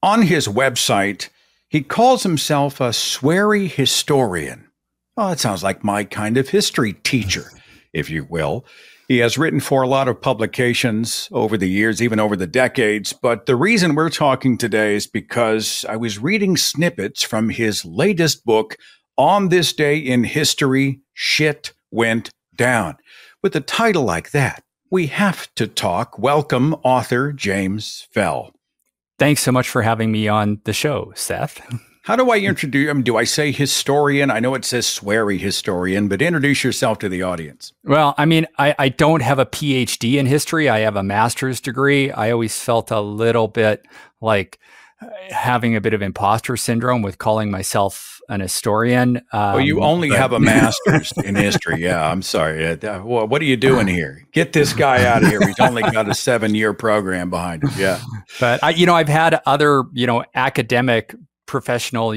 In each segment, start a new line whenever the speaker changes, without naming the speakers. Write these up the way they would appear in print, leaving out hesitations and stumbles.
On his website, he calls himself a Sweary historian. Oh, it sounds like my kind of history teacher, if you will. He has written for a lot of publications over the years, even over the decades. But the reason we're talking today is because I was reading snippets from his latest book, On This Day in History, Shit Went Down. With a title like that, we have to talk. Welcome, author James Fell.
Thanks so much for having me on the show, Seth.
How do I introduce him? Do I say historian? I know it says Sweary historian, but introduce yourself to the audience.
Well, I mean, I don't have a PhD in history. I have a master's degree. I always felt a little bit like having a bit of imposter syndrome with calling myself an historian.
Well, you only have a master's in history. Yeah, I'm sorry. Well, what are you doing here? Get this guy out of here. He's only got a 7-year program behind him. Yeah.
But I've had other, academic professional,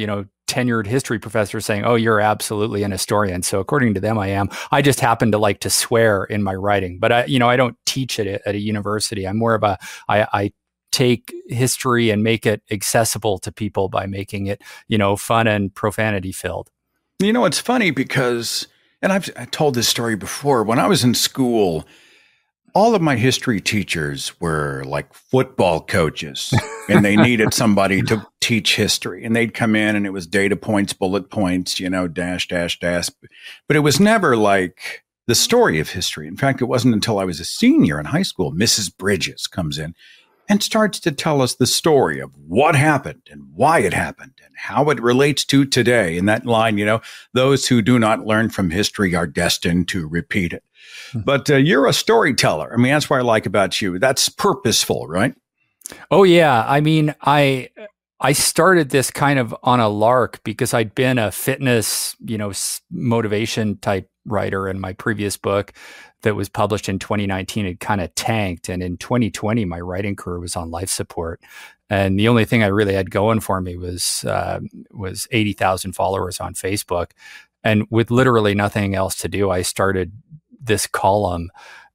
tenured history professors saying, oh, you're absolutely an historian. So according to them, I am. I just happen to like to swear in my writing, but I don't teach it at a university. I'm more of I take history and make it accessible to people by making it, fun and profanity filled.
It's funny because, and I told this story before, when I was in school, all of my history teachers were like football coaches and they needed somebody to teach history, and they'd come in and it was data points, bullet points, dash, dash, dash. But it was never like the story of history. In fact, it wasn't until I was a senior in high school, Mrs. Bridges comes in and starts to tell us the story of what happened and why it happened and how it relates to today. In that line, those who do not learn from history are destined to repeat it. But you're a storyteller. I mean, that's what I like about you. That's purposeful, right?
Oh, yeah. I mean, I started this kind of on a lark because I'd been a fitness, motivation type writer, in my previous book that was published in 2019. It kind of tanked. And in 2020, my writing career was on life support. And the only thing I really had going for me was 80,000 followers on Facebook. And with literally nothing else to do, I started this column,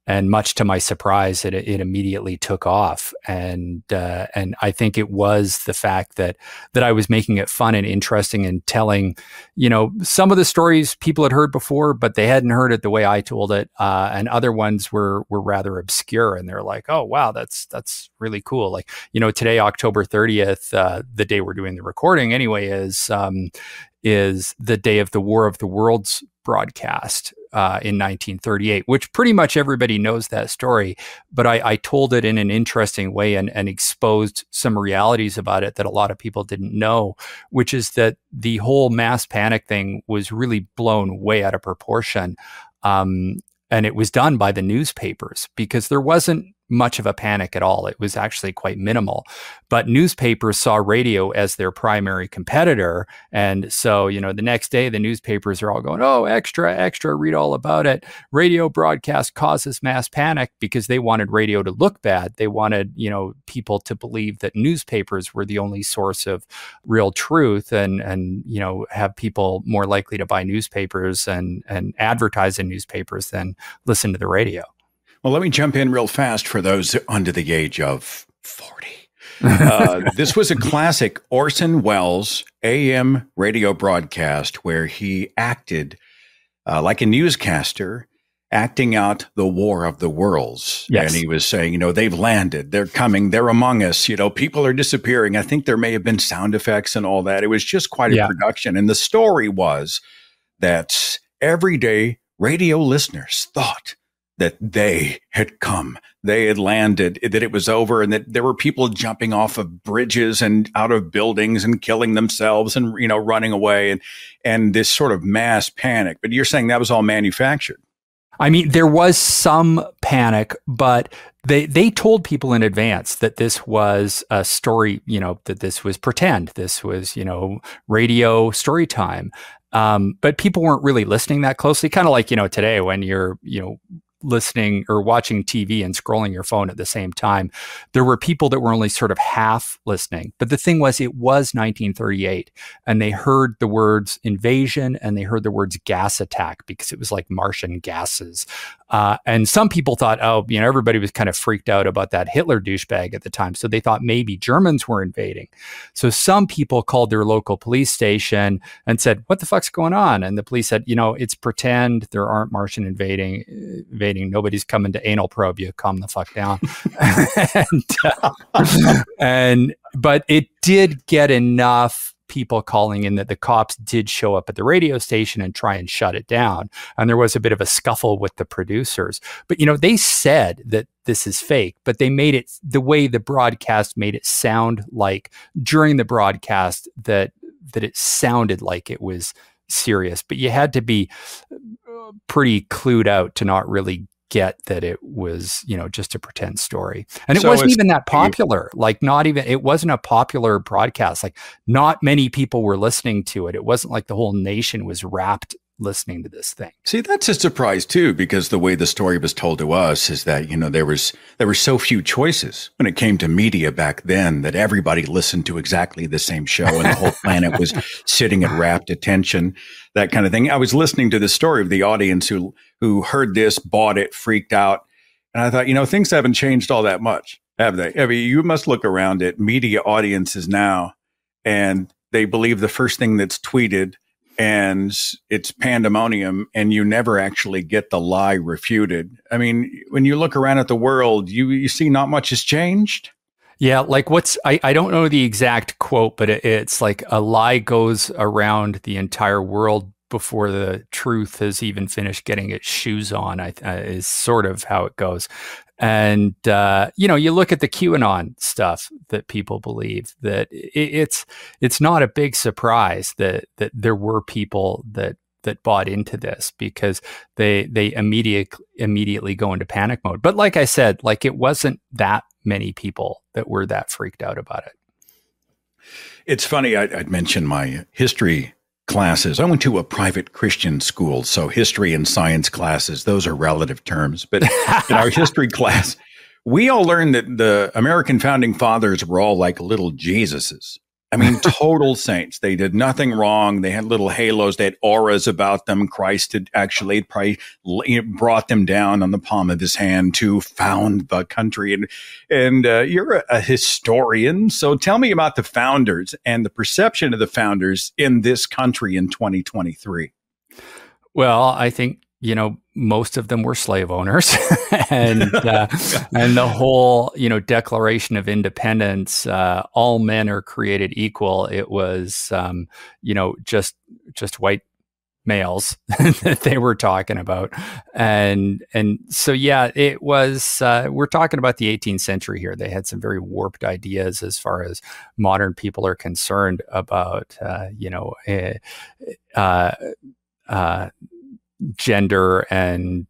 and much to my surprise, it immediately took off. And I think it was the fact that I was making it fun and interesting and telling, some of the stories people had heard before, but they hadn't heard it the way I told it. And other ones were rather obscure, and they're like, oh, wow, that's really cool. Like, today, October 30th, the day we're doing the recording anyway, is the day of the War of the Worlds broadcast in 1938, which pretty much everybody knows that story. But I told it in an interesting way and exposed some realities about it that a lot of people didn't know, which is that the whole mass panic thing was really blown way out of proportion. And it was done by the newspapers because there wasn't much of a panic at all. It was actually quite minimal, but newspapers saw radio as their primary competitor. And so, the next day the newspapers are all going, oh, extra, read all about it. Radio broadcast causes mass panic, because they wanted radio to look bad. They wanted, people to believe that newspapers were the only source of real truth and have people more likely to buy newspapers and advertise in newspapers than listen to the radio.
Well, let me jump in real fast for those under the age of 40. This was a classic Orson Welles AM radio broadcast where he acted like a newscaster, acting out the War of the Worlds.
Yes.
And he was saying, they've landed, they're coming, they're among us, people are disappearing. I think there may have been sound effects and all that. It was just quite a production. And the story was that everyday radio listeners thought that they had come, they had landed, that it was over, and that there were people jumping off of bridges and out of buildings and killing themselves and, running away, and this sort of mass panic. But you're saying that was all manufactured.
I mean, there was some panic, but they told people in advance that this was a story, that this was pretend, this was, radio story time. But people weren't really listening that closely, kind of like, today when you're, listening or watching TV and scrolling your phone at the same time. There were people that were only sort of half listening. But the thing was, it was 1938, and they heard the words invasion and they heard the words gas attack because it was like Martian gases. And some people thought, everybody was kind of freaked out about that Hitler douchebag at the time. So they thought maybe Germans were invading. So some people called their local police station and said, what the fuck's going on? And the police said, it's pretend. There aren't Martian invading. Nobody's coming to anal probe you. Calm the fuck down. But it did get enough people calling in that the cops did show up at the radio station and try and shut it down. And there was a bit of a scuffle with the producers. But, they said that this is fake, but they made it, the way the broadcast made it sound like during the broadcast that it sounded like it was serious. But you had to be pretty clued out to not really get that it was, just a pretend story. And it wasn't even that popular. It wasn't a popular broadcast. Like, not many people were listening to it. It wasn't like the whole nation was wrapped listening to this thing.
See, that's a surprise too, because the way the story was told to us is that, there were so few choices when it came to media back then that everybody listened to exactly the same show and the whole planet was sitting at rapt attention, that kind of thing. I was listening to the story of the audience who heard this, bought it, freaked out. And I thought, things haven't changed all that much, have they? I mean, you must look around at media audiences now and they believe the first thing that's tweeted and it's pandemonium, and you never actually get the lie refuted. I mean, when you look around at the world, you see not much has changed.
Yeah, like I don't know the exact quote, but it's like a lie goes around the entire world before the truth has even finished getting its shoes on, is sort of how it goes. And, you look at the QAnon stuff that people believe, that it's not a big surprise that there were people that bought into this, because they immediately go into panic mode. But like I said, it wasn't that many people that were that freaked out about it.
It's funny. I'd mentioned my history classes. I went to a private Christian school, so history and science classes, those are relative terms. But in our history class, we all learned that the American founding fathers were all like little Jesuses. I mean, total saints. They did nothing wrong. They had little halos. They had auras about them. Christ had actually probably brought them down on the palm of his hand to found the country. And you're a historian. So tell me about the founders and the perception of the founders in this country in 2023.
Well, I think, most of them were slave owners, and the whole, Declaration of Independence, all men are created equal. It was, just white males that they were talking about. And so, yeah, it was, we're talking about the 18th century here. They had some very warped ideas as far as modern people are concerned about, gender and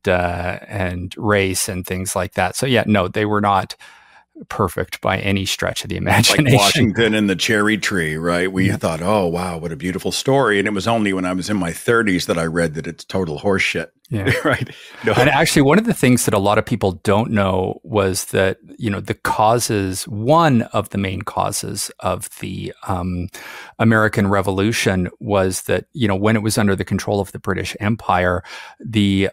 race and things like that. So yeah, no, they were not perfect by any stretch of the imagination.
Like Washington and the cherry tree, right? We thought, oh, wow, what a beautiful story. And it was only when I was in my 30s that I read that it's total horseshit.
Yeah.
Right. No.
And actually, one of the things that a lot of people don't know was that, one of the main causes of the American Revolution was that, when it was under the control of the British Empire, the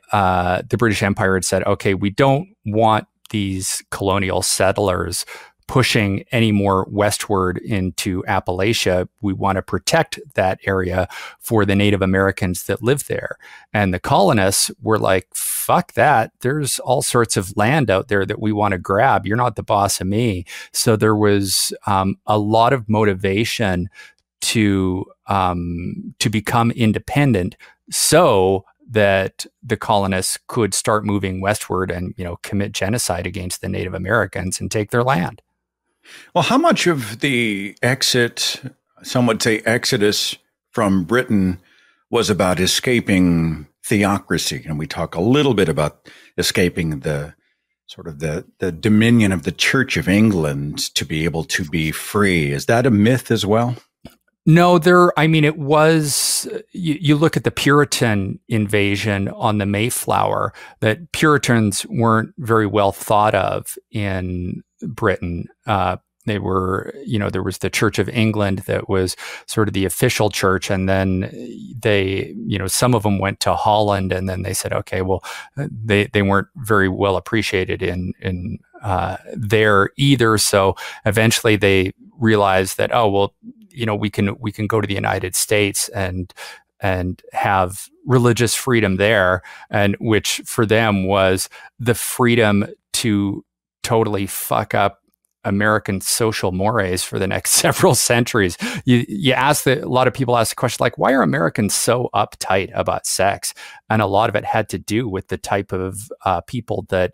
British Empire had said, okay, we don't want these colonial settlers pushing any more westward into Appalachia. We want to protect that area for the Native Americans that live there. And the colonists were like, fuck that. There's all sorts of land out there that we want to grab. You're not the boss of me. So there was a lot of motivation to become independent, so that the colonists could start moving westward and, commit genocide against the Native Americans and take their land.
Well, how much of the exit, some would say exodus from Britain, was about escaping theocracy? And we talk a little bit about escaping the sort of the dominion of the Church of England to be able to be free. Is that a myth as well?
No, it was was, you look at the Puritan invasion on the Mayflower, that Puritans weren't very well thought of in Britain. They were, there was the Church of England that was sort of the official church. And then they, some of them went to Holland, and then they said, okay, well, they weren't very well appreciated in there either. So eventually they realized that, oh, well, we can go to the United States and have religious freedom there, and which for them was the freedom to totally fuck up American social mores for the next several centuries. You ask a lot of people ask the question, like, why are Americans so uptight about sex? And a lot of it had to do with the type of people that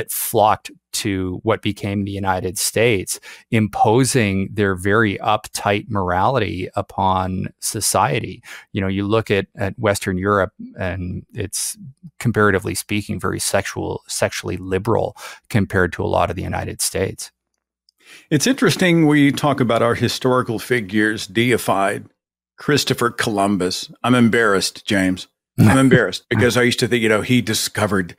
flocked to what became the United States, imposing their very uptight morality upon society. You look at Western Europe, and it's, comparatively speaking, very sexually liberal compared to a lot of the United States.
It's interesting we talk about our historical figures deified. Christopher Columbus. I'm embarrassed, James. I'm embarrassed because I used to think, he discovered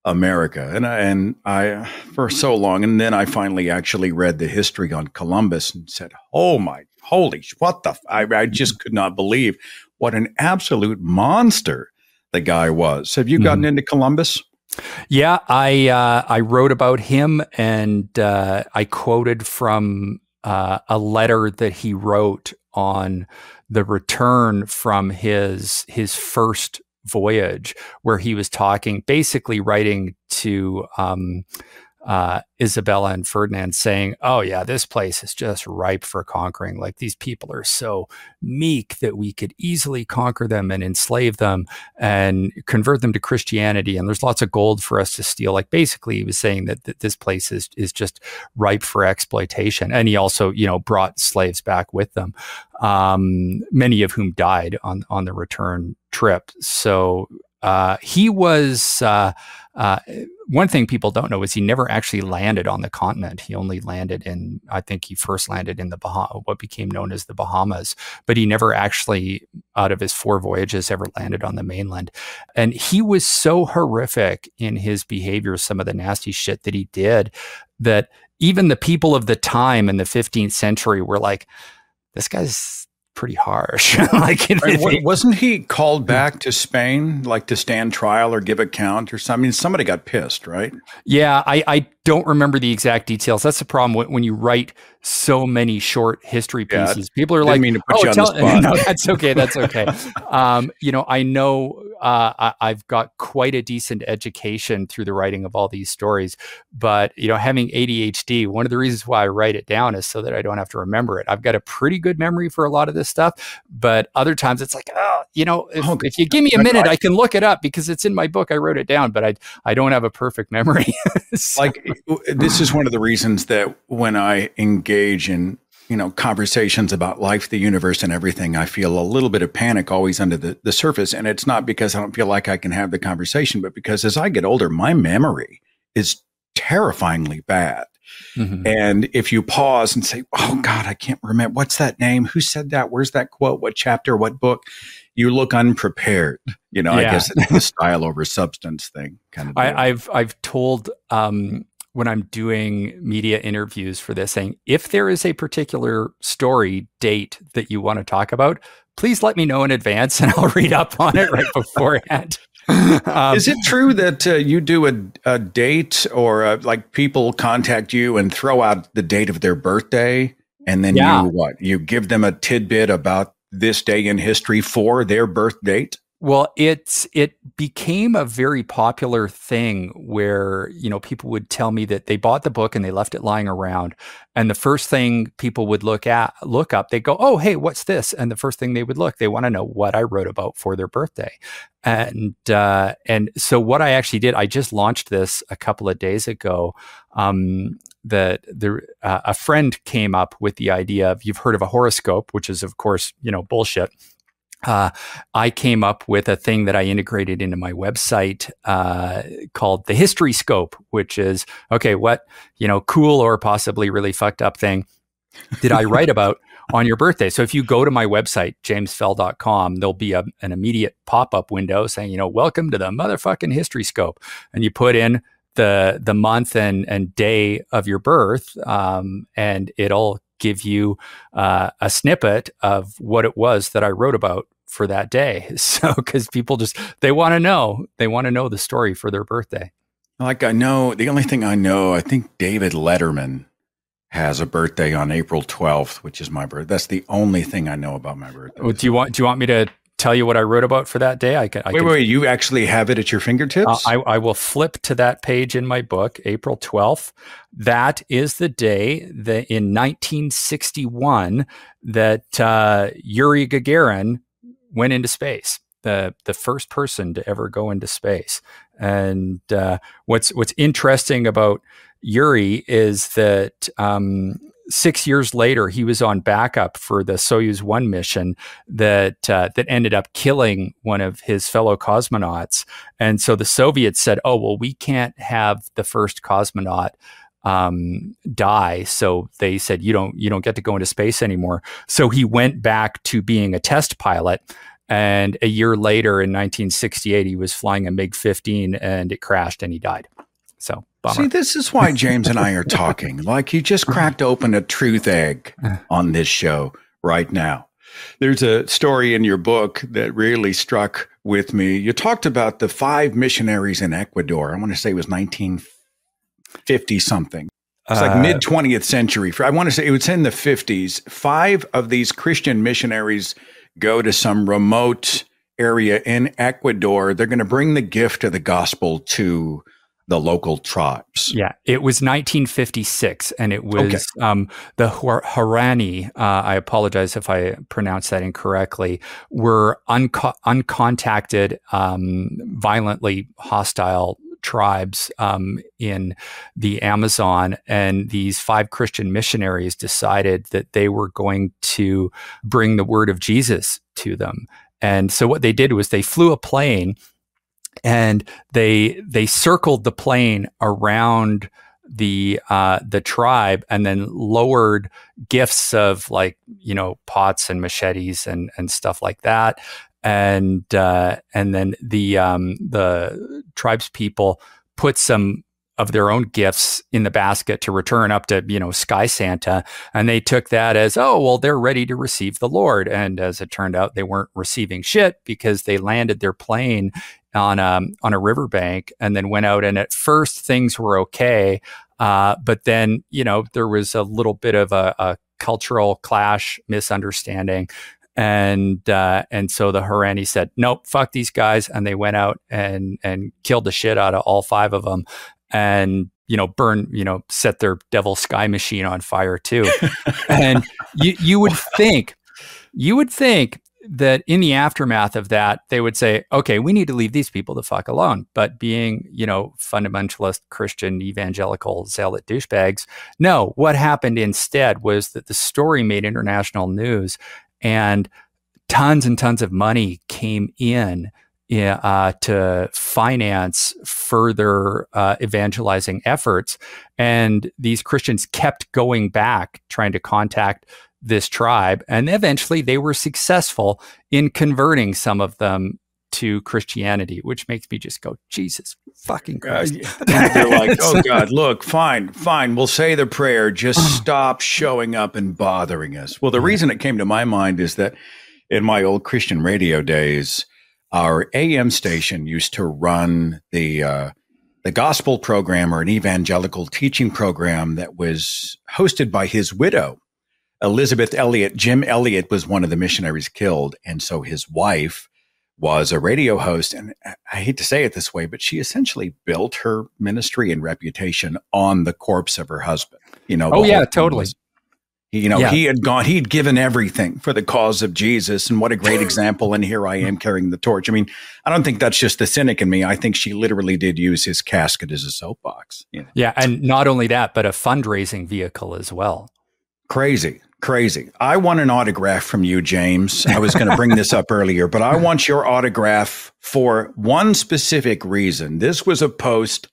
America, and I for so long, and then I finally actually read the history on Columbus and said, "Oh my, what the!" I just could not believe what an absolute monster the guy was. Have you gotten into Columbus?
Yeah, I wrote about him, and I quoted from a letter that he wrote on the return from his first voyage, where he was basically writing to Isabella and Ferdinand, saying, "Oh yeah, this place is just ripe for conquering. Like, these people are so meek that we could easily conquer them and enslave them and convert them to Christianity. And there's lots of gold for us to steal." Like, basically, he was saying that this place is just ripe for exploitation. And he also, brought slaves back with them, many of whom died on the return trip. So he was. One thing people don't know is he never actually landed on the continent. He only landed I think he first landed in what became known as the Bahamas, but he never actually, out of his 4 voyages, ever landed on the mainland. And he was so horrific in his behavior, some of the nasty shit that he did, that even the people of the time in the 15th century were like, this guy's pretty harsh.
Wasn't he called back to Spain, like to stand trial or give account or something? Somebody got pissed, right?
Yeah, I don't remember the exact details. That's the problem when you write so many short history pieces. People are like,
mean to put you on the spot.
No, that's okay. That's okay. I know I've got quite a decent education through the writing of all these stories, but having ADHD, one of the reasons why I write it down is so that I don't have to remember it. I've got a pretty good memory for a lot of this stuff, but other times it's like, if you give me a minute, I can look it up because it's in my book. I wrote it down, but I don't have a perfect memory. So.
This is one of the reasons that when I engage in conversations about life, the universe, and everything, I feel a little bit of panic always under the surface. And it's not because I don't feel like I can have the conversation, but because as I get older, my memory is terrifyingly bad. Mm-hmm. And if you pause and say, "Oh God, I can't remember. What's that name? Who said that? Where's that quote? What chapter? What book?" You look unprepared. I guess it's the style over substance thing kind of deal.
I've told when I'm doing media interviews for this, saying, if there is a particular story date that you want to talk about, please let me know in advance and I'll read up on it right beforehand.
Is it true that you do a date or like people contact you and throw out the date of their birthday, and then you give them a tidbit about this day in history for their birth date?
Well, it became a very popular thing where, people would tell me that they bought the book and they left it lying around. And the first thing people would look up, they go, "Oh, hey, what's this?" And the first thing they want to know what I wrote about for their birthday. And so what I actually did, I just launched this a couple of days ago. A friend came up with the idea of, you've heard of a horoscope, which is, of course, bullshit. I came up with a thing that I integrated into my website called the History Scope, which is, okay, what, cool or possibly really fucked up thing did I write about on your birthday? So if you go to my website, jamesfell.com, there'll be an immediate pop-up window saying, welcome to the motherfucking History Scope. And you put in the month and day of your birth, and it'll give you a snippet of what it was that I wrote about for that day. So, because people they want to know the story for their birthday.
Like, I know, the only thing I know, I think David Letterman has a birthday on April 12th, which is my birthday. That's the only thing I know about my birthday.
Oh, do you want me to tell you what I wrote about for that day?
Wait, you actually have it at your fingertips?
I will flip to that page in my book, April 12th. That is the day that in 1961 that Yuri Gagarin went into space, the first person to ever go into space. And what's interesting about Yuri is that 6 years later, he was on backup for the Soyuz 1 mission that ended up killing one of his fellow cosmonauts. And so the Soviets said, "Oh, well, we can't have the first cosmonaut die." So they said, "You don't get to go into space anymore." So he went back to being a test pilot. And a year later, in 1968, he was flying a MiG-15 and it crashed and he died. So, bummer.
See, this is why James and I are talking. Like, you just cracked open a truth egg on this show right now. There's a story in your book that really struck with me. You talked about the 5 missionaries in Ecuador. I want to say it was 1950 something. It's like mid 20th century. I want to say it was in the 50s. 5 of these Christian missionaries go to some remote area in Ecuador. They're going to bring the gift of the gospel to the local tribes.
Yeah, it was 1956, and it was the Harani, I apologize if I pronounced that incorrectly, were uncontacted, violently hostile tribes in the Amazon, and these 5 Christian missionaries decided that they were going to bring the word of Jesus to them. And so what they did was they flew a plane and they circled the plane around the tribe and then lowered gifts of, like, pots and machetes and stuff like that. And then the tribes people put some of their own gifts in the basket to return up to, Sky Santa. And they took that as, oh, well, they're ready to receive the Lord. And as it turned out, they weren't receiving shit because they landed their plane on a riverbank and then went out. And at first things were okay. But then, there was a little bit of a cultural clash, misunderstanding. And so the Harani said, nope, fuck these guys. And they went out and killed the shit out of all 5 of them and, set their devil sky machine on fire too. And you would think that in the aftermath of that, they would say, okay, we need to leave these people the fuck alone. But being, fundamentalist Christian evangelical zealot douchebags, no, what happened instead was that the story made international news. And tons and tons of money came in to finance further evangelizing efforts. And these Christians kept going back, trying to contact this tribe. And eventually they were successful in converting some of them to Christianity, which makes me just go, Jesus fucking Christ.
They're like, oh God, look, fine. We'll say the prayer. Just stop showing up and bothering us. Well, the reason it came to my mind is that in my old Christian radio days, our AM station used to run the gospel program, or an evangelical teaching program that was hosted by his widow, Elizabeth Elliot. Jim Elliot was one of the missionaries killed. And so his wife was a radio host. And I hate to say it this way, but she essentially built her ministry and reputation on the corpse of her husband.
Oh yeah, totally.
He'd given everything for the cause of Jesus. And what a great example. And here I am carrying the torch. I mean, I don't think that's just the cynic in me. I think she literally did use his casket as a soapbox.
Yeah. And not only that, but a fundraising vehicle as well.
Crazy. I want an autograph from you, James. I was going to bring this up earlier, but I want your autograph for one specific reason. This was a post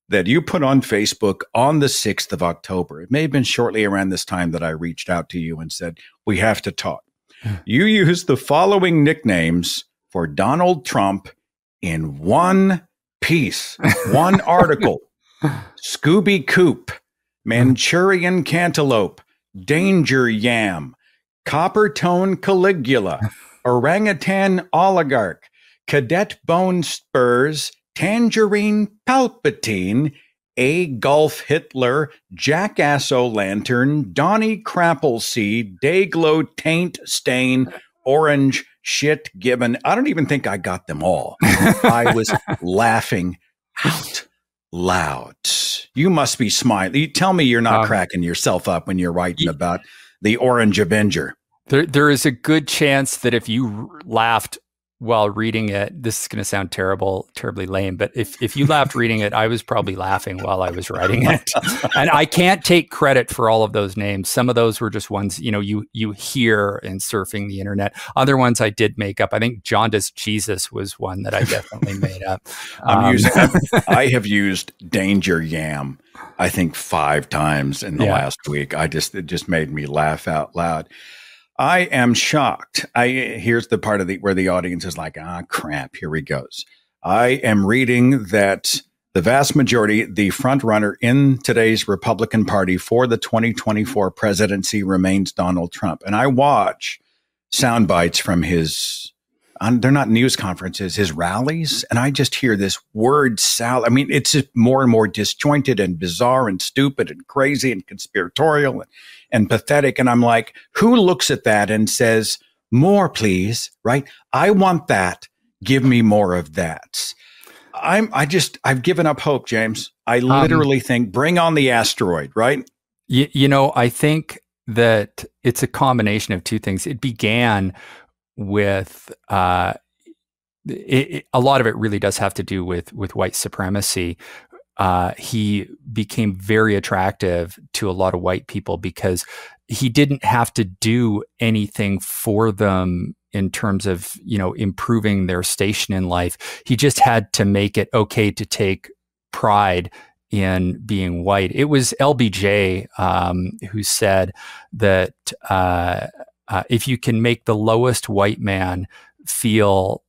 that you put on Facebook on the 6th of October. It may have been shortly around this time that I reached out to you and said, we have to talk. You used the following nicknames for Donald Trump in one piece, one article: Scooby Coop, Manchurian Cantaloupe, Danger Yam, Coppertone Caligula, Orangutan Oligarch, Cadet Bone Spurs, Tangerine Palpatine, A Gulf Hitler, Jackass O'Lantern, Donnie Crappleseed, Dayglow Taint Stain, Orange Shit Gibbon. I don't even think I got them all. I was laughing out loud. You must be smiling. You tell me you're not cracking yourself up when you're writing about the Orange Avenger.
There is a good chance that if you laughed while reading it, this is going to sound terribly lame, but if you laughed reading it, I was probably laughing while I was writing it. And I can't take credit for all of those names. Some of those were just ones, you hear in surfing the internet. Other ones I did make up. I think Jaundice Jesus was one that I definitely made up.
I have used Danger Yam, I think 5 times in the last week. It just made me laugh out loud. I am shocked. Here's the part of where the audience is like, crap, here he goes. I am reading that the vast majority, the front runner in today's Republican Party for the 2024 presidency remains Donald Trump. And I watch sound bites from they're not news conferences, his rallies. And I just hear this word salad. I mean, it's just more and more disjointed and bizarre and stupid and crazy and conspiratorial and pathetic. And I'm like, who looks at that and says, more, please, right? I want that. Give me more of that. I've given up hope, James. I literally think bring on the asteroid, right?
I think that it's a combination of two things. It began with a lot of it really does have to do with white supremacy. He became very attractive to a lot of white people because he didn't have to do anything for them in terms of, improving their station in life. He just had to make it okay to take pride in being white. It was LBJ who said that if you can make the lowest white man feel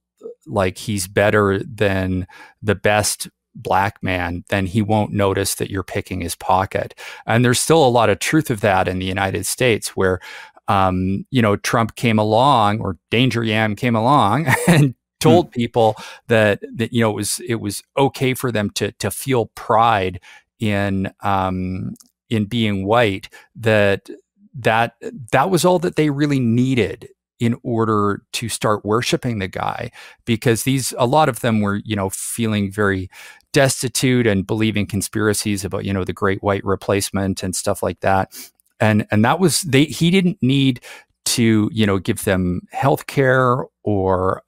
like he's better than the best black man, then he won't notice that you're picking his pocket. And there's still a lot of truth of that in the United States where, Trump came along, or Danger Yam came along and told people that it was okay for them to feel pride in being white, that was all that they really needed in order to start worshiping the guy, because a lot of them were, feeling very destitute and believing conspiracies about, the great white replacement and stuff like that. And that was, he didn't need to, give them health care or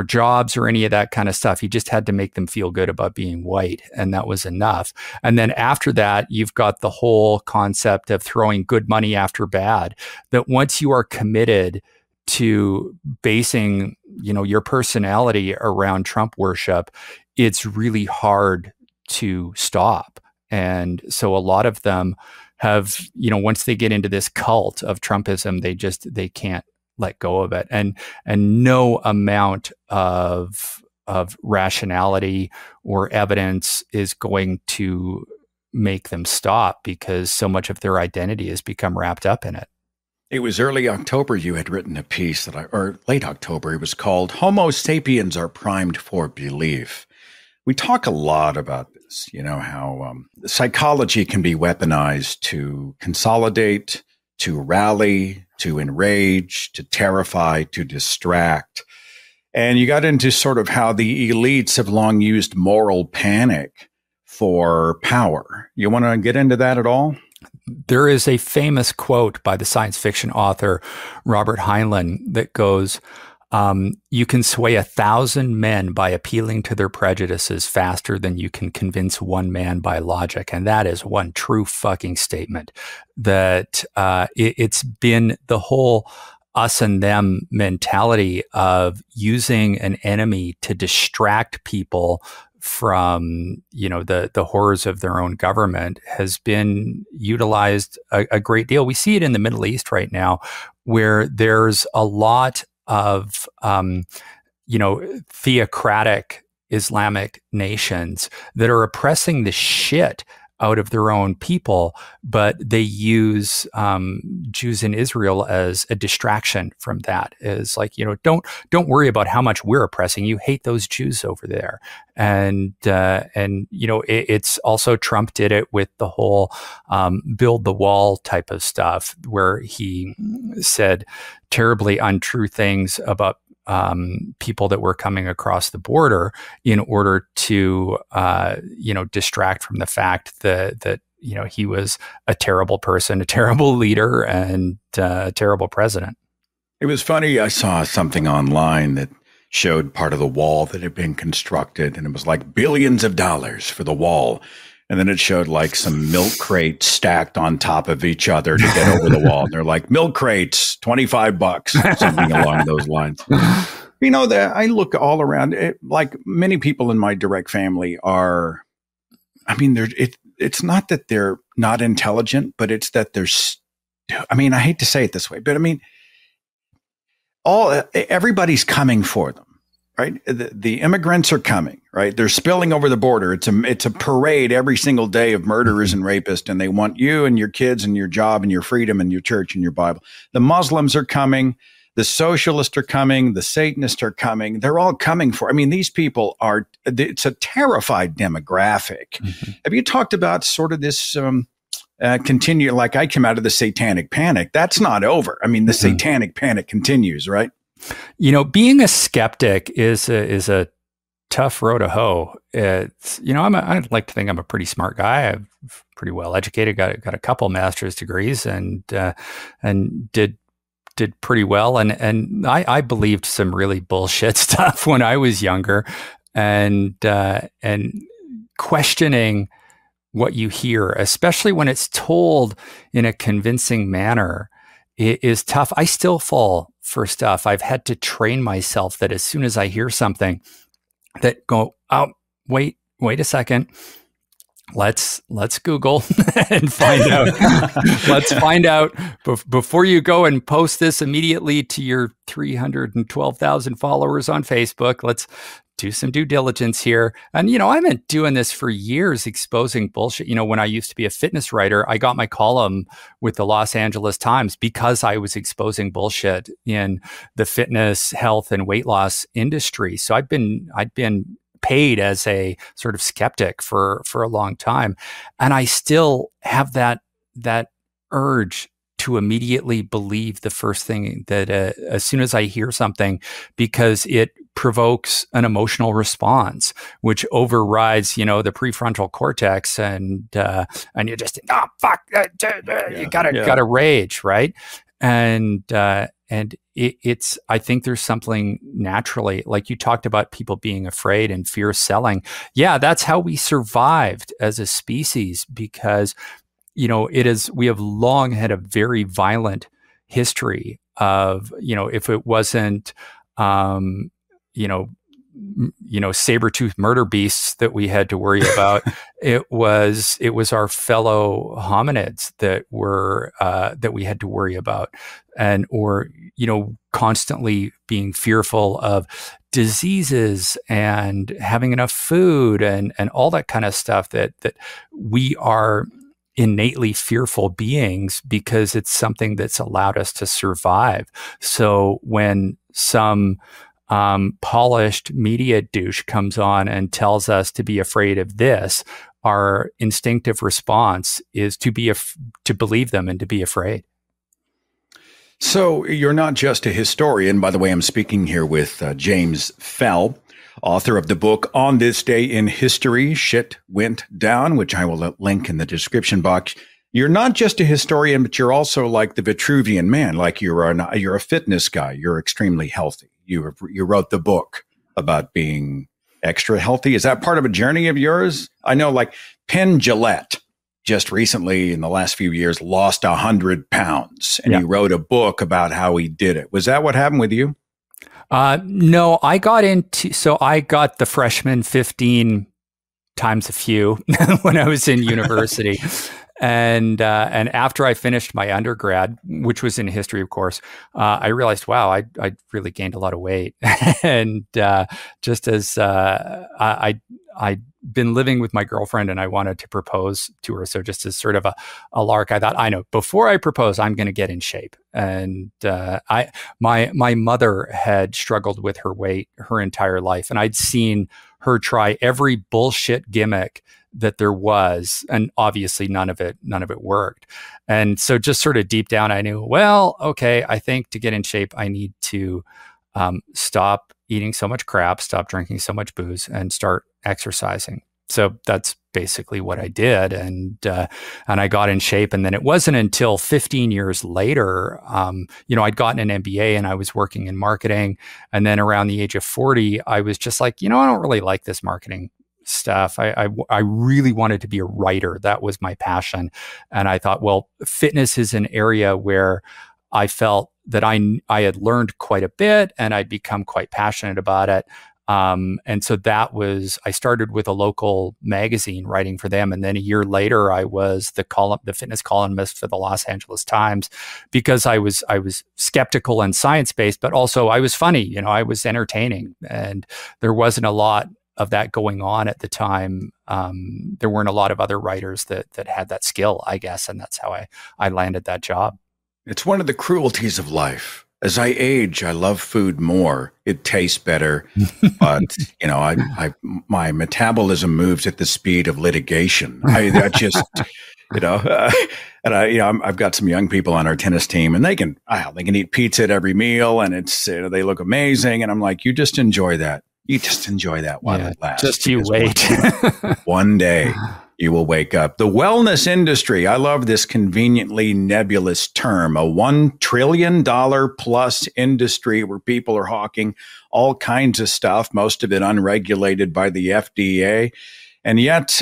jobs or any of that kind of stuff. He just had to make them feel good about being white, and that was enough. And then after that, you've got the whole concept of throwing good money after bad, that once you are committed to basing, your personality around Trump worship, it's really hard to stop. And so a lot of them have, once they get into this cult of Trumpism, they can't let go of it. And no amount of rationality or evidence is going to make them stop, because so much of their identity has become wrapped up in it.
It was early October you had written a piece or late October. It was called Homo Sapiens Are Primed for Belief. We talk a lot about this, how psychology can be weaponized to consolidate, to rally, to enrage, to terrify, to distract. And you got into sort of how the elites have long used moral panic for power. You want to get into that at all?
There is a famous quote by the science fiction author Robert Heinlein that goes, you can sway 1,000 men by appealing to their prejudices faster than you can convince one man by logic. And that is one true fucking statement. That it's been the whole us and them mentality of using an enemy to distract people from, the horrors of their own government has been utilized a great deal. We see it in the Middle East right now, where there's a lot of, theocratic Islamic nations that are oppressing the shit out of their own people, but they use Jews in Israel as a distraction from that. Is like, don't worry about how much we're oppressing you. Hate those Jews over there, and it's also Trump did it with the whole build the wall type of stuff, where he said terribly untrue things about people that were coming across the border in order to, distract from the fact that he was a terrible person, a terrible leader, and a terrible president.
It was funny. I saw something online that showed part of the wall that had been constructed, and it was like billions of dollars for the wall. And then it showed like some milk crates stacked on top of each other to get over the wall. And they're like, milk crates, $25, something along those lines. That I look all around, like many people in my direct family are, it's not that they're not intelligent, but it's that I hate to say it this way, but everybody's coming for them. Right. The immigrants are coming, right? They're spilling over the border. It's a parade every single day of murderers and rapists, and they want you and your kids and your job and your freedom and your church and your Bible. The Muslims are coming. The socialists are coming. The Satanists are coming. They're all coming for, these people it's a terrified demographic. Mm-hmm. Have you talked about sort of this, continue, like I came out of the Satanic Panic. That's not over. The Satanic Panic continues, right?
Being a skeptic is a tough row to hoe. It's, I like to think I'm a pretty smart guy. I'm pretty well educated, got a couple master's degrees, and did pretty well. And I believed some really bullshit stuff when I was younger, and questioning what you hear, especially when it's told in a convincing manner, is tough. I still fall for stuff. I've had to train myself that as soon as I hear something, that go, oh, wait a second. Let's Google and find out. Let's find out before you go and post this immediately to your 312,000 followers on Facebook. Let's do some due diligence here. And, I've been doing this for years, exposing bullshit. When I used to be a fitness writer, I got my column with the Los Angeles Times because I was exposing bullshit in the fitness, health, and weight loss industry. So I'd been paid as a sort of skeptic for a long time. And I still have that urge to immediately believe the first thing that as soon as I hear something, because it provokes an emotional response, which overrides, the prefrontal cortex, and you just think, oh fuck, you gotta rage, right? And it's I think there's something naturally, like you talked about people being afraid and fear selling. Yeah, that's how we survived as a species, because we have long had a very violent history of, if it wasn't, saber-toothed murder beasts that we had to worry about, it was our fellow hominids that we had to worry about, or constantly being fearful of diseases and having enough food and all that kind of stuff, that we are innately fearful beings because it's something that's allowed us to survive. So when some polished media douche comes on and tells us to be afraid of this, our instinctive response is to believe them and to be afraid.
So you're not just a historian. By the way, I'm speaking here with James Fell, author of the book On This Day in History, Shit Went Down, which I will link in the description box. You're not just a historian, but you're also like the Vitruvian Man. Like you're a fitness guy. You're extremely healthy. You wrote the book about being extra healthy. Is that part of a journey of yours? I know, like Penn Jillette just recently in the last few years lost 100 pounds, and he wrote a book about how he did it. Was that what happened with you?
No, I got the freshman 15 times a few when I was in university. And after I finished my undergrad, which was in history, of course, I realized, wow, I really gained a lot of weight. And just as I'd been living with my girlfriend and I wanted to propose to her, so just as sort of a lark, I thought, I know, before I propose, I'm going to get in shape. And my mother had struggled with her weight her entire life, and I'd seen her try every bullshit gimmick that there was, and obviously none of it worked. And so just sort of deep down, I knew, well, okay, I think to get in shape, I need to stop eating so much crap, stop drinking so much booze, and start exercising. So that's basically what I did, and I got in shape. And then it wasn't until 15 years later, I'd gotten an MBA and I was working in marketing. And then around the age of 40, I was just like, I don't really like this marketing stuff. I really wanted to be a writer. That was my passion. And I thought, well, fitness is an area where I felt that I had learned quite a bit and I'd become quite passionate about it. And so I started with a local magazine writing for them. And then a year later, I was the fitness columnist for the Los Angeles Times, because I was skeptical and science-based, but also I was funny, I was entertaining, and there wasn't a lot of that going on at the time. There weren't a lot of other writers that had that skill, I guess. And that's how I landed that job.
It's one of the cruelties of life. As I age, I love food more. It tastes better, but my metabolism moves at the speed of litigation. I just, and I've got some young people on our tennis team, and they can eat pizza at every meal, and it's they look amazing, and I'm like, you just enjoy that. You just enjoy that while it lasts.
Just you wait.
One day you will wake up. The wellness industry. I love this conveniently nebulous term, a $1 trillion plus industry where people are hawking all kinds of stuff, most of it unregulated by the FDA. And yet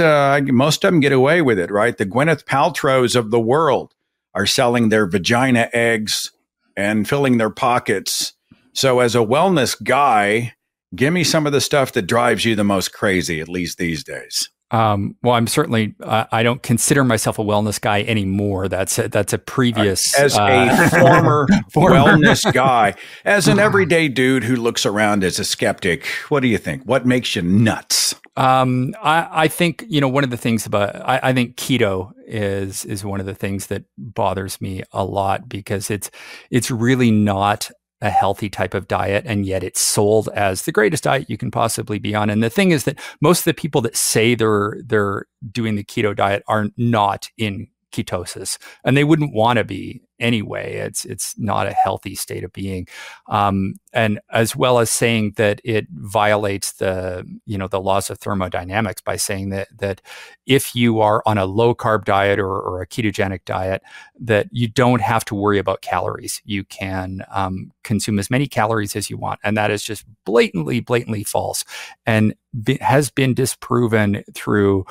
most of them get away with it, right? The Gwyneth Paltrows of the world are selling their vagina eggs and filling their pockets. So as a wellness guy, give me some of the stuff that drives you the most crazy, at least these days.
Well, I'm certainly, I don't consider myself a wellness guy anymore. That's a previous.
As a former wellness guy, as an everyday dude who looks around as a skeptic, what do you think? What makes you nuts?
I think, one of the things I think keto is one of the things that bothers me a lot, because it's really not a healthy type of diet, and yet it's sold as the greatest diet you can possibly be on. And the thing is that most of the people that say they're doing the keto diet are not in ketosis, and they wouldn't want to be anyway. It's not a healthy state of being, and as well as saying that it violates the laws of thermodynamics by saying that if you are on a low carb diet or a ketogenic diet, that you don't have to worry about calories. You can consume as many calories as you want, and that is just blatantly false, and has been disproven through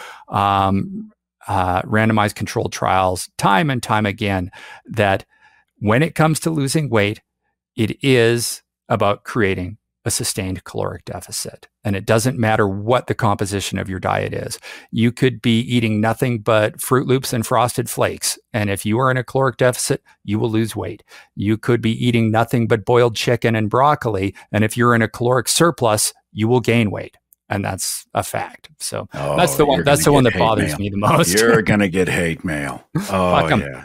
randomized controlled trials time and time again, that when it comes to losing weight, it is about creating a sustained caloric deficit. And it doesn't matter what the composition of your diet is. You could be eating nothing but Fruit Loops and Frosted Flakes, and if you are in a caloric deficit, you will lose weight. You could be eating nothing but boiled chicken and broccoli, and if you're in a caloric surplus, you will gain weight. And that's a fact. So that's the one. That's the one that bothers me the most.
You're gonna get hate mail. Oh yeah.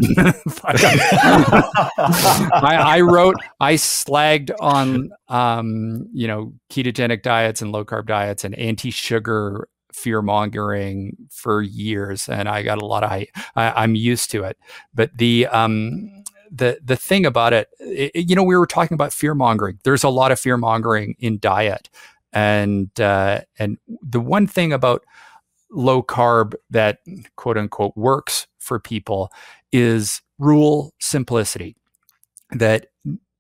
I slagged on ketogenic diets and low carb diets and anti-sugar fear mongering for years, and I got a lot of hate. I'm used to it, but the thing about it, we were talking about fear mongering. There's a lot of fear mongering in diet. And the one thing about low carb that quote unquote works for people is rule simplicity. That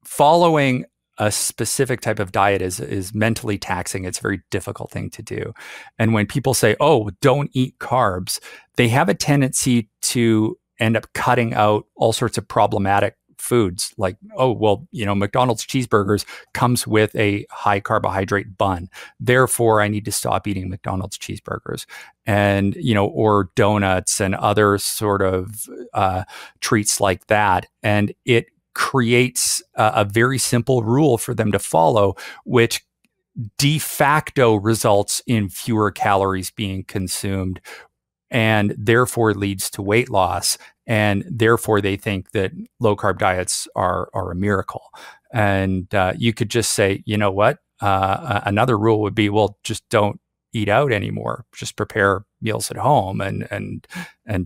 following a specific type of diet is mentally taxing. It's a very difficult thing to do. And when people say, "Oh, don't eat carbs," they have a tendency to end up cutting out all sorts of problematic foods. Like, oh, well, McDonald's cheeseburgers comes with a high carbohydrate bun. Therefore, I need to stop eating McDonald's cheeseburgers. And, or donuts and other sort of treats like that. And it creates a very simple rule for them to follow, which de facto results in fewer calories being consumed, and therefore leads to weight loss. And therefore they think that low carb diets are a miracle. And you could just say, you know what? Another rule would be, well, just don't eat out anymore. Just prepare meals at home and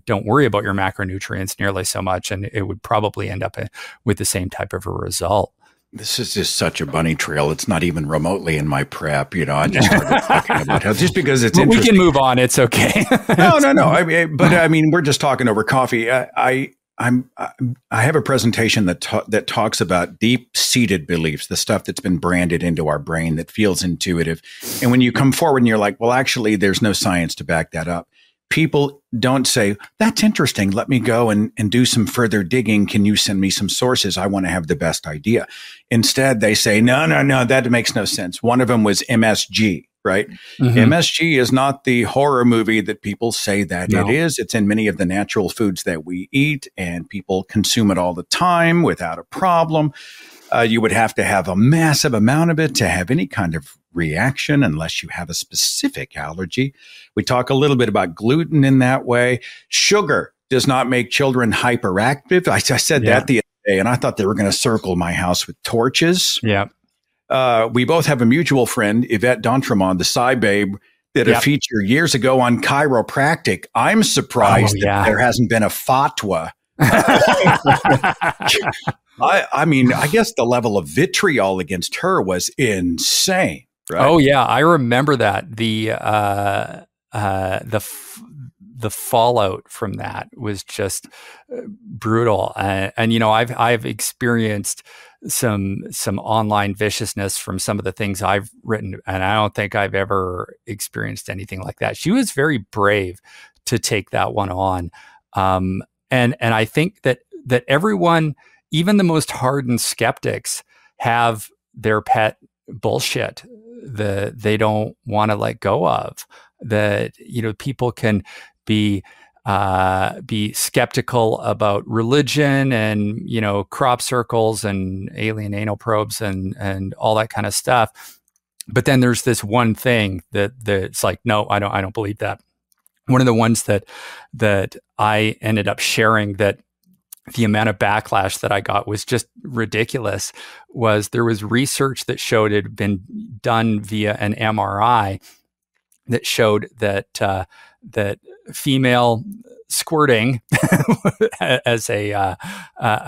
don't worry about your macronutrients nearly so much. And it would probably end up with the same type of a result.
This is just such a bunny trail. It's not even remotely in my prep. I just started talking about health just because it's interesting.
We can move on. It's okay.
No. I mean, we're just talking over coffee. I have a presentation that talks about deep-seated beliefs, the stuff that's been branded into our brain that feels intuitive. And when you come forward and you're like, well, actually, there's no science to back that up. People don't say, that's interesting. Let me go and do some further digging. Can you send me some sources? I want to have the best idea. Instead, they say, no, that makes no sense. One of them was MSG, right? Mm-hmm. MSG is not the horror movie that people say that it is. It's in many of the natural foods that we eat, and people consume it all the time without a problem. You would have to have a massive amount of it to have any kind of reaction unless you have a specific allergy. We talk a little bit about gluten in that way. Sugar does not make children hyperactive. I said that the other day, and I thought they were going to circle my house with torches.
Yeah.
We both have a mutual friend, Yvette D'Entremont, the Psy Babe, did a feature years ago on chiropractic. I'm surprised that there hasn't been a fatwa. I mean, I guess the level of vitriol against her was insane. Right?
Oh yeah, I remember that. The fallout from that was just brutal. And I've experienced some online viciousness from some of the things I've written, and I don't think I've ever experienced anything like that. She was very brave to take that one on. And I think that everyone, even the most hardened skeptics, have their pet bullshit that they don't want to let go of. That people can be skeptical about religion and crop circles and alien anal probes and all that kind of stuff, but then there's this one thing that's like, no, I don't believe that. One of the ones that I ended up sharing, that the amount of backlash that I got was just ridiculous, was there was research that showed it had been done via an MRI that showed that female squirting as a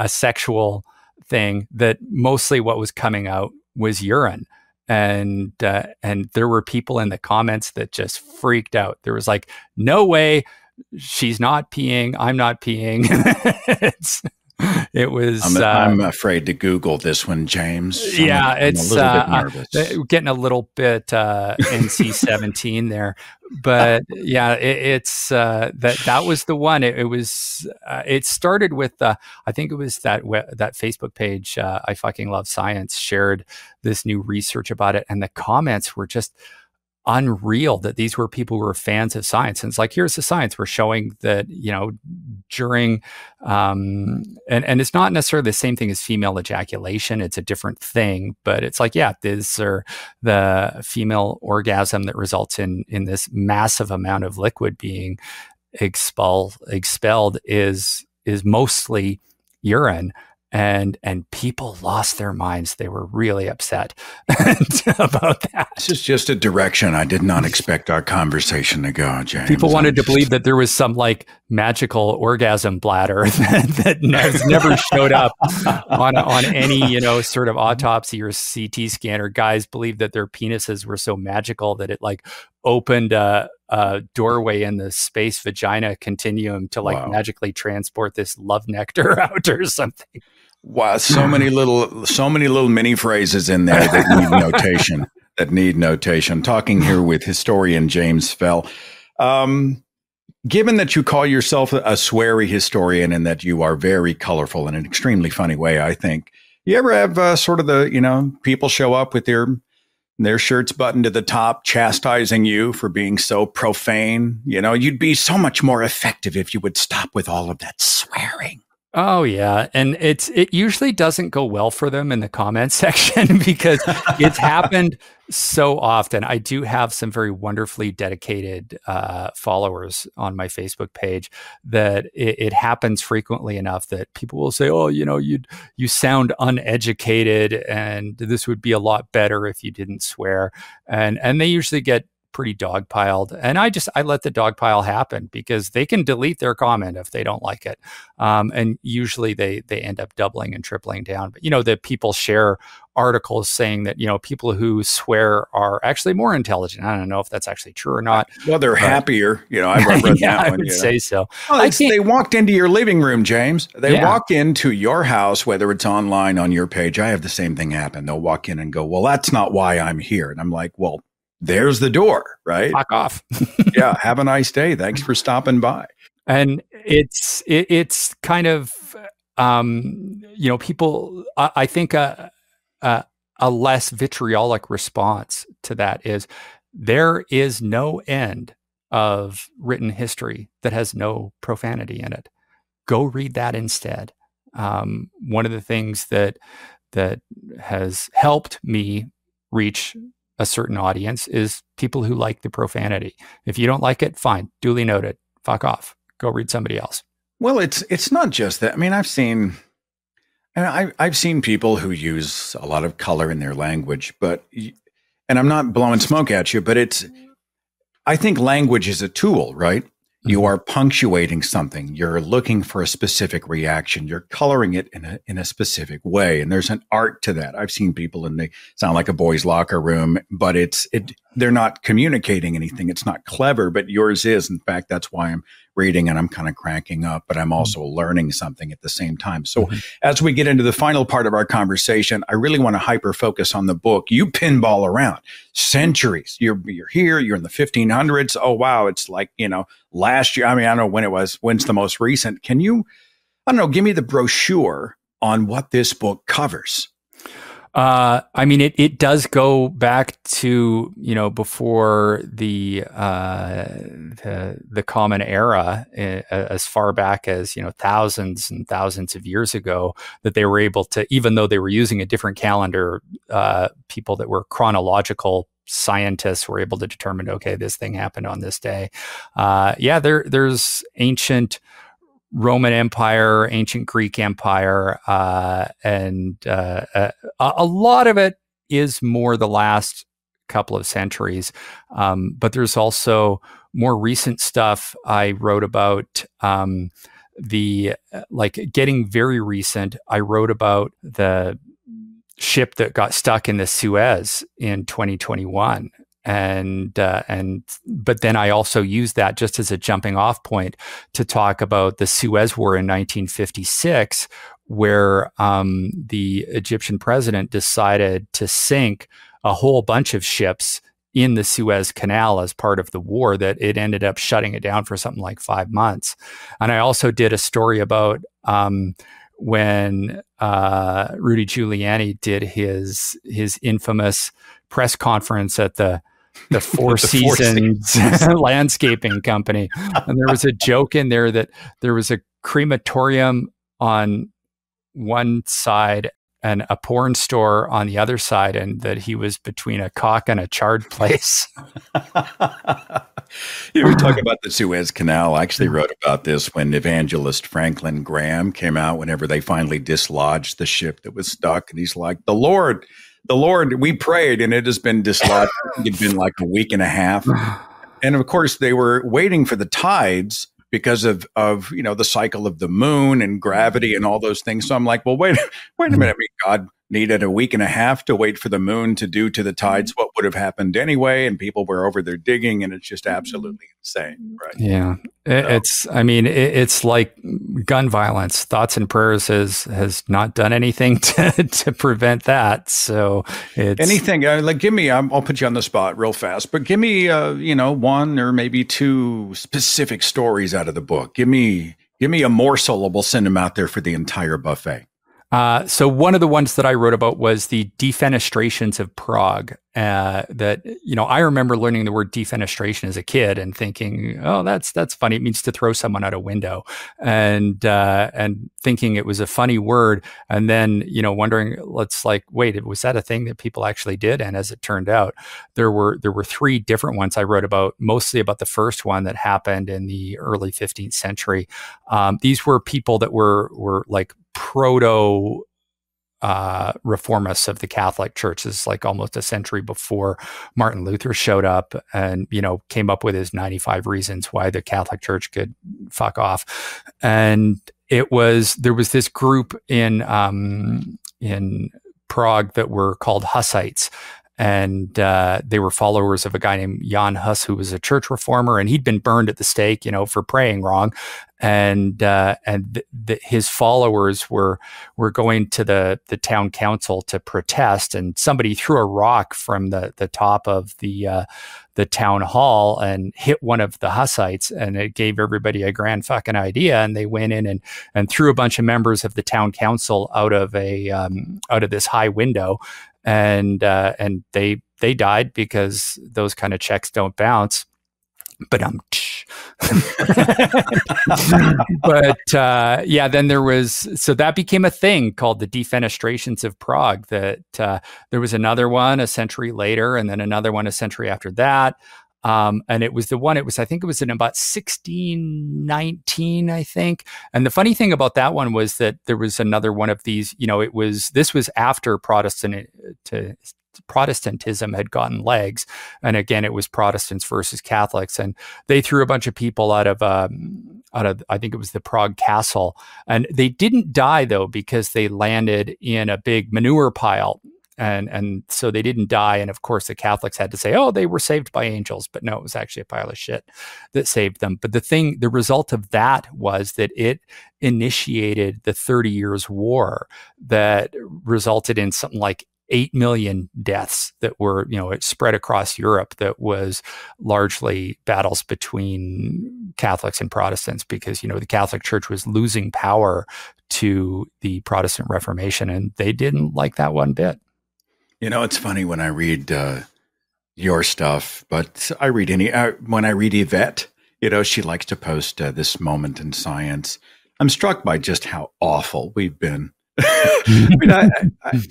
sexual thing, that mostly what was coming out was urine. And there were people in the comments that just freaked out. There was like, no way, she's not peeing, I'm not peeing. It was.
I'm afraid to Google this one, James.
It's
a little bit nervous.
Getting a little bit NC-17 there, but yeah, it's that was the one. It was. It started with I think it was that Facebook page. I fucking love science shared this new research about it, and the comments were just unreal, that these were people who were fans of science. And it's like, here's the science. We're showing that, during, and it's not necessarily the same thing as female ejaculation. It's a different thing, but it's like, yeah, these are the female orgasm that results in this massive amount of liquid being expelled is mostly urine. And people lost their minds. They were really upset about that.
This is just a direction I did not expect our conversation to go, James.
People wanted to believe that there was some like magical orgasm bladder that has never showed up on any, sort of autopsy or CT scan, or guys believed that their penises were so magical that it like opened a doorway in the space vagina continuum to like magically transport this love nectar out or something.
Wow, so many little mini phrases in there that need notation. Talking here with historian James Fell. Given that you call yourself a Sweary historian and that you are very colorful in an extremely funny way, I think, you ever have sort of the, people show up with their shirts buttoned to the top, chastising you for being so profane? You'd be so much more effective if you would stop with all of that swearing.
Oh yeah, and it usually doesn't go well for them in the comment section because it's happened so often. I do have some very wonderfully dedicated followers on my Facebook page that it happens frequently enough that people will say, "Oh, you sound uneducated, and this would be a lot better if you didn't swear," and they usually get pretty dogpiled, and I let the dogpile happen because they can delete their comment if they don't like it, and usually they end up doubling and tripling down. But the people share articles saying that people who swear are actually more intelligent. I don't know if that's actually true or not.
Well, they're happier. I've read
yeah,
that one.
I would say so.
Well, they walked into your living room, James. They walk into your house, whether it's online on your page. I have the same thing happen. They'll walk in and go, "Well, that's not why I'm here," and I'm like, "Well, there's the door, right?
Fuck off."
Yeah. Have a nice day. Thanks for stopping by.
And it's kind of, people, I think a less vitriolic response to that is there is no end of written history that has no profanity in it. Go read that instead. One of the things that has helped me reach a certain audience is people who like the profanity. If you don't like it, fine, duly noted, fuck off, go read somebody else.
Well, it's not just that. I mean, I've seen people who use a lot of color in their language, and I'm not blowing smoke at you, but I think language is a tool, right? You are punctuating something. You're looking for a specific reaction. You're coloring it in a specific way. And there's an art to that. I've seen people and they sound like a boys' locker room, but they're not communicating anything. It's not clever, but yours is. In fact, that's why I'm reading and I'm kind of cracking up, but I'm also learning something at the same time. So as we get into the final part of our conversation, I really want to hyper focus on the book. You pinball around centuries. You're here, you're in the 1500s. Oh, wow. It's like, last year. I mean, I don't know when it was. When's the most recent? Can you, I don't know, give me the brochure on what this book covers?
I mean, it does go back to, before the Common Era, as far back as, thousands and thousands of years ago, that they were able to, even though they were using a different calendar, people that were chronological scientists were able to determine, okay, this thing happened on this day. There's ancient Roman Empire, ancient Greek Empire, and a lot of it is more the last couple of centuries. But there's also more recent stuff I wrote about, getting very recent. I wrote about the ship that got stuck in the Suez in 2021. But then I also used that just as a jumping off point to talk about the Suez War in 1956, where the Egyptian president decided to sink a whole bunch of ships in the Suez Canal as part of the war, that it ended up shutting it down for something like 5 months. And I also did a story about when Rudy Giuliani did his infamous press conference at the Four Seasons landscaping company. And there was a joke in there that there was a crematorium on one side and a porn store on the other side, and that he was between a cock and a charred place.
You were talking about the Suez Canal. I actually wrote about this when evangelist Franklin Graham came out, whenever they finally dislodged the ship that was stuck. And he's like, the Lord, we prayed and it has been dislodged. It's been like a week and a half. And of course, they were waiting for the tides because of the cycle of the moon and gravity and all those things. So I'm like, well, wait a minute. I mean, needed a week and a half to wait for the moon to do to the tides what would have happened anyway, and people were over there digging, and it's just absolutely insane, right?
Yeah, it's like gun violence. Thoughts and Prayers has not done anything to prevent that. So it's
anything like, give me, I'll put you on the spot real fast, but give me one or maybe two specific stories out of the book. Give me a morsel, and we'll send them out there for the entire buffet.
So one of the ones that I wrote about was the defenestrations of Prague. That, I remember learning the word defenestration as a kid and thinking, oh, that's funny. It means to throw someone out a window, and thinking it was a funny word. And then, wondering, wait, was that a thing that people actually did? And as it turned out, there were three different ones I wrote about, mostly about the first one that happened in the early 15th century. These were people that were like proto reformists of the Catholic Church. This is like almost a century before Martin Luther showed up and, came up with his 95 reasons why the Catholic Church could fuck off. And there was this group in Prague that were called Hussites. And they were followers of a guy named Jan Hus, who was a church reformer, and he'd been burned at the stake, for praying wrong. And his followers were going to the town council to protest, and somebody threw a rock from the top of the town hall and hit one of the Hussites, and it gave everybody a grand fucking idea. And they went in and threw a bunch of members of the town council out of this high window. And they died because those kind of checks don't bounce. But then there was, so that became a thing called the defenestrations of Prague. That there was another one a century later, and then another one a century after that. And it was I think it was in about 1619, I think. And the funny thing about that one was that there was another one of these, this was after Protestantism had gotten legs. And again, it was Protestants versus Catholics. And they threw a bunch of people out of, I think it was the Prague Castle. And they didn't die though, because they landed in a big manure pile. And so they didn't die. And of course, the Catholics had to say, oh, they were saved by angels. But no, it was actually a pile of shit that saved them. But the result of that was that it initiated the 30 Years' War that resulted in something like 8 million deaths that were, it spread across Europe. That was largely battles between Catholics and Protestants, because, the Catholic Church was losing power to the Protestant Reformation, and they didn't like that one bit.
It's funny when I read your stuff, but I read when I read Yvette, she likes to post this moment in science. I'm struck by just how awful we've been.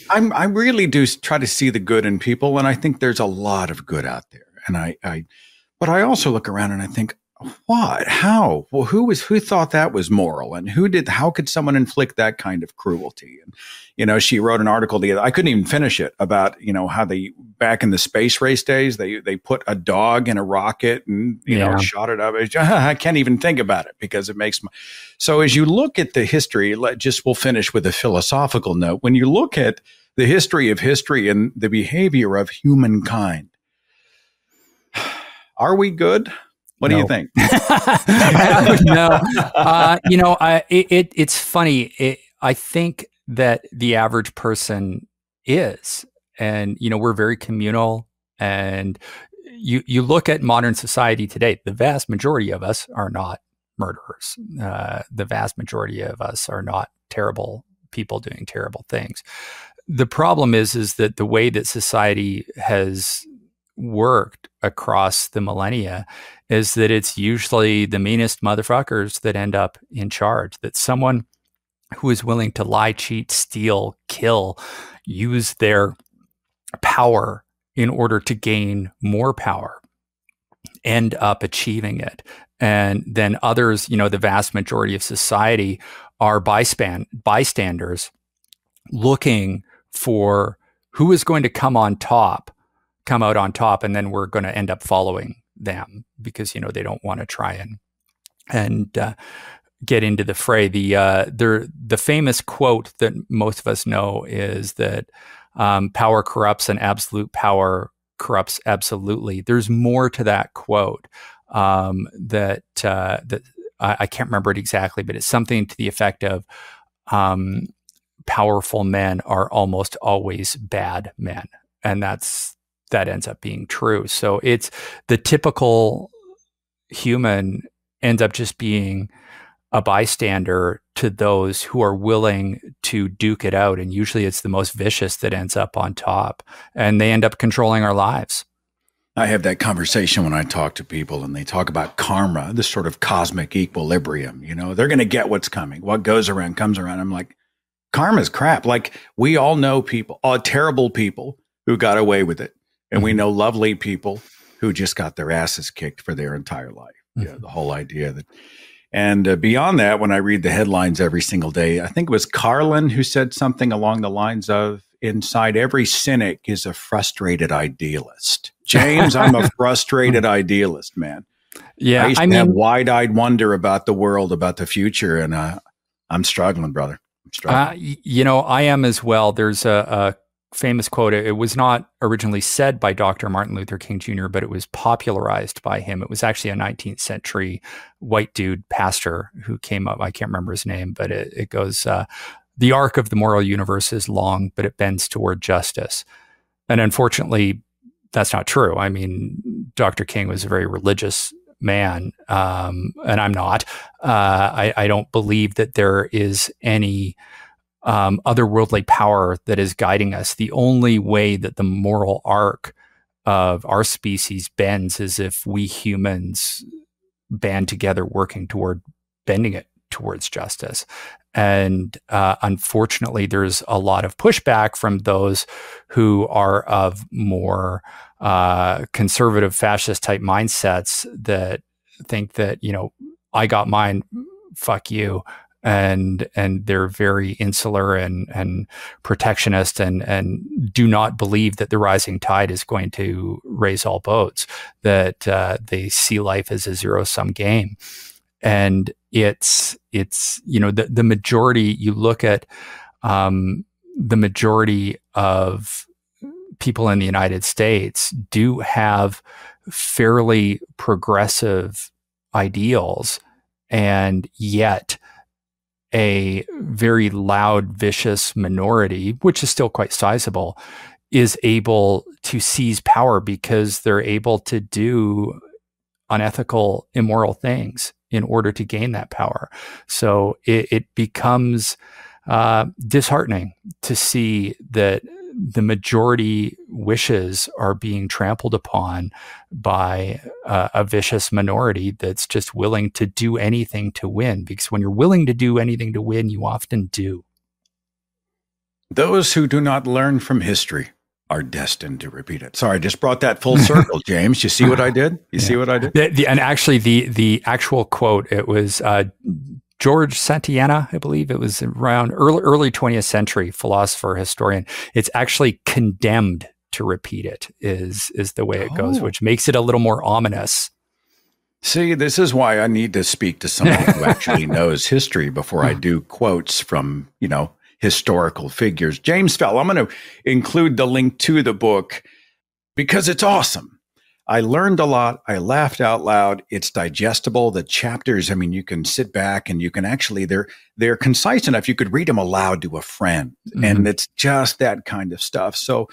I really do try to see the good in people, and I think there's a lot of good out there. And but I also look around and I think, what? How? Well, who thought that was moral, and how could someone inflict that kind of cruelty? And, she wrote an article I couldn't even finish it, about, how back in the space race days, they put a dog in a rocket and, shot it up. I can't even think about it because it makes so as you look at the history, we'll finish with a philosophical note. When you look at the history of history and the behavior of humankind, are we good? What do you think?
No, it's funny. I think that the average person is, and we're very communal. And you look at modern society today, the vast majority of us are not murderers. The vast majority of us are not terrible people doing terrible things. The problem is that the way that society has worked across the millennia is that it's usually the meanest motherfuckers that end up in charge. That someone who is willing to lie, cheat, steal, kill, use their power in order to gain more power, end up achieving it. And then others, the vast majority of society are bystanders looking for who is going to come out on top, and then we're going to end up following them because, they don't want to try and get into the fray. The famous quote that most of us know is that power corrupts and absolute power corrupts absolutely. There's more to that quote that I can't remember it exactly, but it's something to the effect of powerful men are almost always bad men, and that ends up being true. So it's the typical human ends up just being a bystander to those who are willing to duke it out. And usually it's the most vicious that ends up on top, and they end up controlling our lives.
I have that conversation when I talk to people and they talk about karma, this sort of cosmic equilibrium. You know, they're going to get what's coming. What goes around comes around. I'm like, karma's crap. Like, we all know people, terrible people who got away with it. And we know lovely people who just got their asses kicked for their entire life. Mm-hmm. Yeah, the whole idea that. And beyond that, when I read the headlines every single day, I think it was Carlin who said something along the lines of, inside every cynic is a frustrated idealist. James, I'm a frustrated idealist, man.
Yeah,
I used to have wide-eyed wonder about the world, about the future, and I'm struggling, brother. I'm struggling.
You know, I am as well. There's a famous quote. It was not originally said by Dr. Martin Luther King Jr., but it was popularized by him. It was actually a 19th century white dude pastor who came up. I can't remember his name, but it goes, the arc of the moral universe is long, but it bends toward justice. And unfortunately, that's not true. I mean, Dr. King was a very religious man, and I'm not. I don't believe that there is any otherworldly power that is guiding us. The only way that the moral arc of our species bends is if we humans band together working toward bending it towards justice. And unfortunately, there's a lot of pushback from those who are of more conservative fascist type mindsets that think that, you know, I got mine, fuck you. And they're very insular and protectionist and do not believe that the rising tide is going to raise all boats, that they see life as a zero-sum game. And it's you know, the majority, you look at the majority of people in the United States do have fairly progressive ideals, and yet a very loud, vicious minority, which is still quite sizable, is able to seize power because they're able to do unethical, immoral things in order to gain that power. So it becomes disheartening to see that the majority wishes are being trampled upon by a vicious minority that's just willing to do anything to win. Because when you're willing to do anything to win, you often do.
Those who do not learn from history are destined to repeat it. Sorry, I just brought that full circle, James. You see what I did? You see what I did?
And actually, the actual quote, it was George Santayana, I believe. It was around early 20th century philosopher, historian. It's actually condemned to repeat it, is the way it goes, which makes it a little more ominous.
See, this is why I need to speak to someone who actually knows history before I do quotes from, you know, historical figures. James Fell, I'm going to include the link to the book because it's awesome. I learned a lot. I laughed out loud. It's digestible. The chapters, I mean, you can sit back and you can actually, they're concise enough. You could read them aloud to a friend. Mm-hmm. And it's just that kind of stuff. So,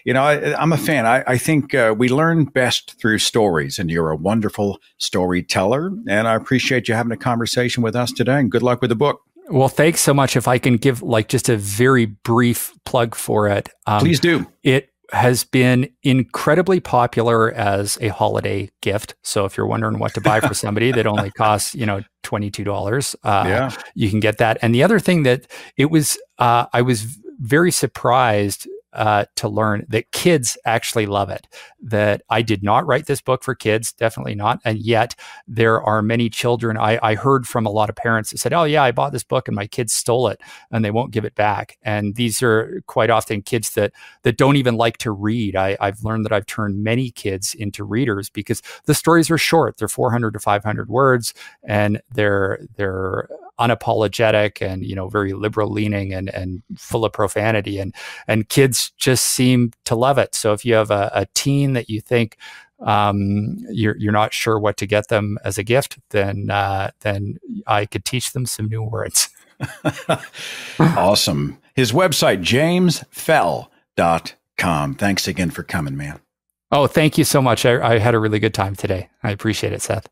you know, I'm a fan. I think we learn best through stories, and you're a wonderful storyteller. And I appreciate you having a conversation with us today, and good luck with the book.
Well, thanks so much. If I can give like just a very brief plug for it.
Please do.
It has been incredibly popular as a holiday gift. So if you're wondering what to buy for somebody that only costs, you know, $22, you can get that. And the other thing that it was, I was very surprised to learn that kids actually love it. That I did not write this book for kids, definitely not. And yet there are many children. I heard from a lot of parents that said, "Oh yeah, I bought this book and my kids stole it and they won't give it back." And these are quite often kids that don't even like to read. I've learned that I've turned many kids into readers because the stories are short. They're 400 to 500 words, and they're unapologetic and, you know, very liberal leaning and full of profanity, and kids just seem to love it. So if you have a teen that you think you're not sure what to get them as a gift, then I could teach them some new words.
Awesome. His website, jamesfell.com. Thanks again for coming, man.
Oh, thank you so much. I had a really good time today. I appreciate it, Seth.